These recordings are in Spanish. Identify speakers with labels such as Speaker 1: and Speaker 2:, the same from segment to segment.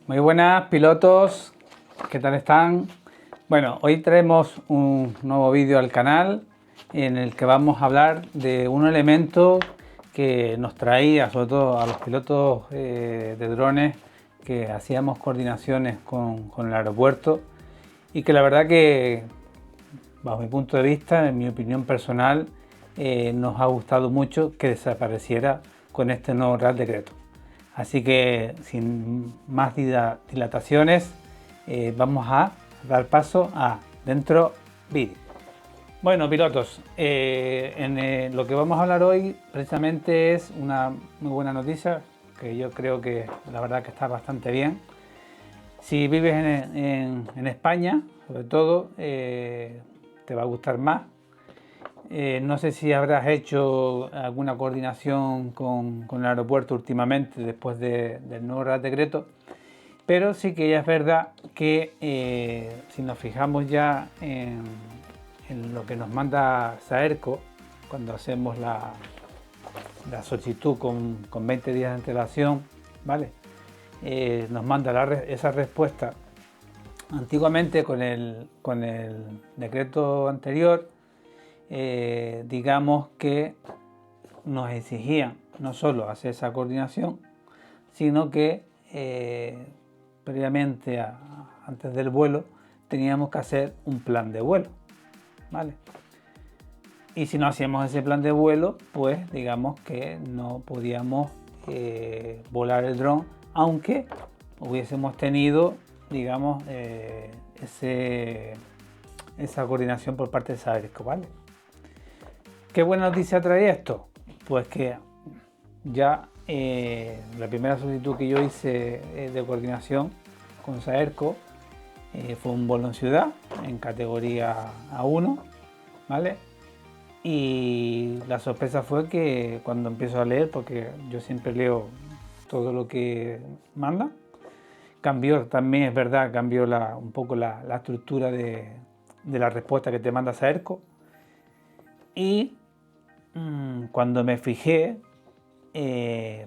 Speaker 1: Muy buenas pilotos, ¿qué tal están? Bueno, hoy traemos un nuevo vídeo al canal en el que vamos a hablar de un elemento que nos traía, sobre todo a los pilotos de drones, que hacíamos coordinaciones con el aeropuerto y que la verdad que, bajo mi punto de vista, en mi opinión personal, nos ha gustado mucho que desapareciera con este nuevo Real Decreto. Así que sin más dilataciones, vamos a dar paso a dentro vídeo. Bueno, pilotos, lo que vamos a hablar hoy precisamente es una muy buena noticia que yo creo que la verdad que está bastante bien. Si vives en España, sobre todo, te va a gustar más. No sé si habrás hecho alguna coordinación con el aeropuerto últimamente después del nuevo Real Decreto, pero sí que ya es verdad que si nos fijamos ya en lo que nos manda Saerco, cuando hacemos la solicitud con 20 días de antelación, ¿vale? Nos manda esa respuesta. Antiguamente con el decreto anterior, digamos que nos exigían no solo hacer esa coordinación, sino que previamente, antes del vuelo, teníamos que hacer un plan de vuelo, ¿vale? Y si no hacíamos ese plan de vuelo, pues digamos que no podíamos volar el dron, aunque hubiésemos tenido, digamos, esa coordinación por parte de Saerco, ¿vale? ¿Qué buena noticia trae esto? Pues que ya la primera solicitud que yo hice de coordinación con Saerco fue un vuelo en ciudad, en categoría A1, ¿vale? Y la sorpresa fue que cuando empiezo a leer, porque yo siempre leo todo lo que manda, cambió también, es verdad, cambió un poco la estructura de la respuesta que te manda Saerco. Y cuando me fijé,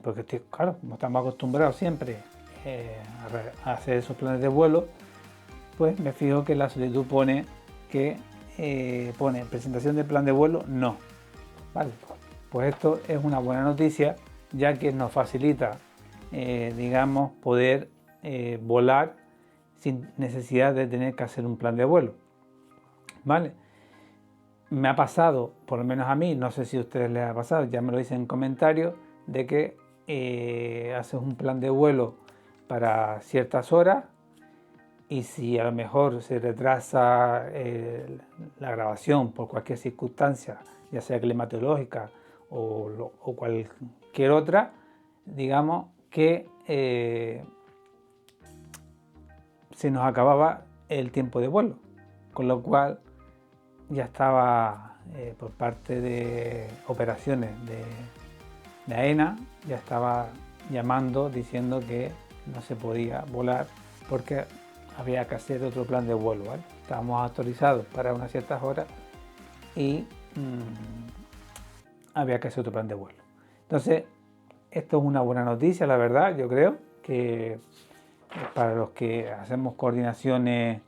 Speaker 1: porque estoy, claro, como estamos acostumbrados siempre a hacer esos planes de vuelo, pues me fijo que la solicitud pone que pone presentación de plan de vuelo no. Vale, pues esto es una buena noticia, ya que nos facilita, digamos, poder volar sin necesidad de tener que hacer un plan de vuelo. Vale. Me ha pasado, por lo menos a mí, no sé si a ustedes les ha pasado, ya me lo dicen en comentarios, de que haces un plan de vuelo para ciertas horas y si a lo mejor se retrasa la grabación por cualquier circunstancia, ya sea climatológica o cualquier otra, digamos que se nos acababa el tiempo de vuelo, con lo cual ya estaba por parte de operaciones de AENA, ya estaba llamando diciendo que no se podía volar porque había que hacer otro plan de vuelo, ¿vale? Estábamos autorizados para unas ciertas horas y había que hacer otro plan de vuelo. Entonces, esto es una buena noticia, la verdad, yo creo que para los que hacemos coordinaciones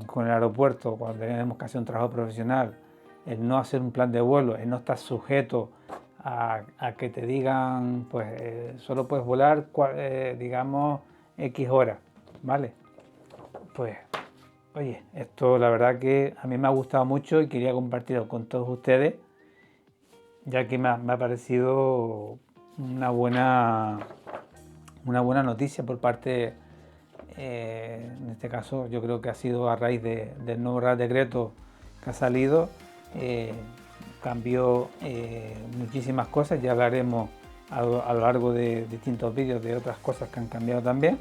Speaker 1: con el aeropuerto, cuando tenemos que hacer un trabajo profesional, el no hacer un plan de vuelo, el no estar sujeto a que te digan, pues solo puedes volar, digamos, X horas, ¿vale? Pues, oye, esto la verdad que a mí me ha gustado mucho y quería compartirlo con todos ustedes, ya que me ha parecido una buena noticia por parte, en este caso yo creo que ha sido a raíz del nuevo Real Decreto que ha salido, cambió muchísimas cosas, ya hablaremos a lo largo de distintos vídeos de otras cosas que han cambiado también,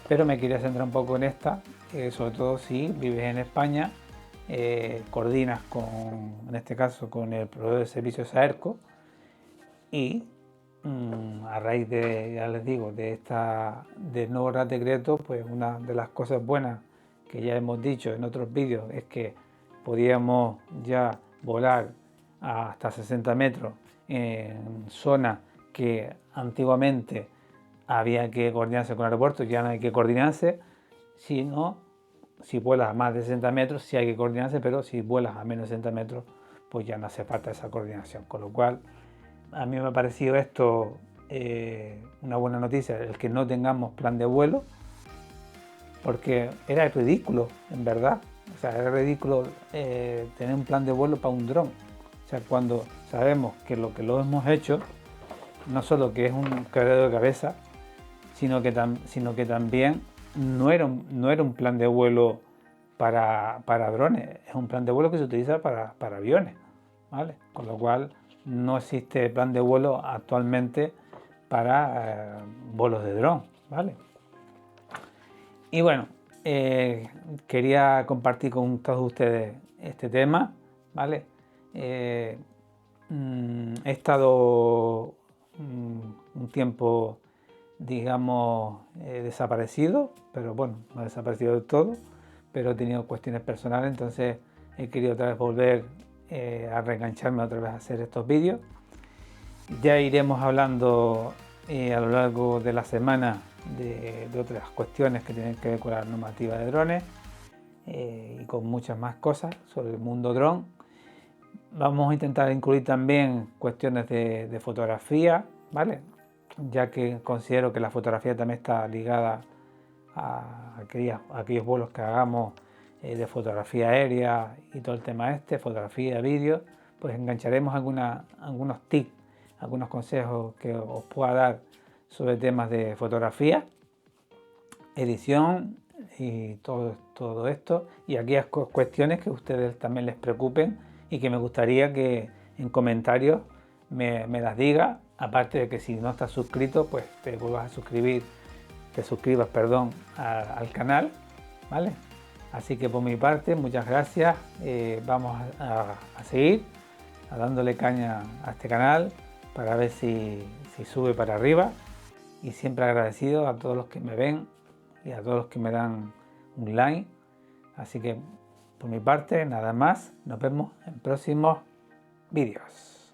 Speaker 1: pero me quería centrar un poco en esta, sobre todo si vives en España, coordinas en este caso con el proveedor de servicios Saerco y a raíz de, ya les digo, del nuevo Real Decreto, pues una de las cosas buenas que ya hemos dicho en otros vídeos es que podíamos ya volar hasta 60 metros en zonas que antiguamente había que coordinarse con el aeropuerto, ya no hay que coordinarse, sino si vuelas a más de 60 metros sí hay que coordinarse, pero si vuelas a menos de 60 metros pues ya no hace falta esa coordinación, con lo cual a mí me ha parecido esto una buena noticia, el que no tengamos plan de vuelo, porque era ridículo, en verdad. O sea, era ridículo tener un plan de vuelo para un dron. O sea, cuando sabemos que lo hemos hecho, no solo que es un quebradero de cabeza, sino que también no era un plan de vuelo para drones, es un plan de vuelo que se utiliza para aviones, ¿vale? Con lo cual no existe plan de vuelo actualmente para vuelos de dron, ¿vale? Y bueno, quería compartir con todos ustedes este tema, ¿vale? He estado un tiempo, digamos, desaparecido, pero bueno, no he desaparecido del todo, pero he tenido cuestiones personales, entonces he querido otra vez volver a reengancharme otra vez a hacer estos vídeos. Ya iremos hablando a lo largo de la semana de otras cuestiones que tienen que ver con la normativa de drones y con muchas más cosas sobre el mundo dron. Vamos a intentar incluir también cuestiones de fotografía, ¿vale? Ya que considero que la fotografía también está ligada a aquellos vuelos que hagamos de fotografía aérea y todo el tema fotografía, vídeo, pues engancharemos algunos tips, algunos consejos que os pueda dar sobre temas de fotografía, edición y todo esto, y aquellas cuestiones que a ustedes también les preocupen y que me gustaría que en comentarios me las diga, aparte de que si no estás suscrito, pues te vuelvas a suscribir, al canal, ¿vale? Así que por mi parte, muchas gracias, vamos a seguir dándole caña a este canal para ver si sube para arriba, y siempre agradecido a todos los que me ven y a todos los que me dan un like. Así que por mi parte nada más, nos vemos en próximos vídeos.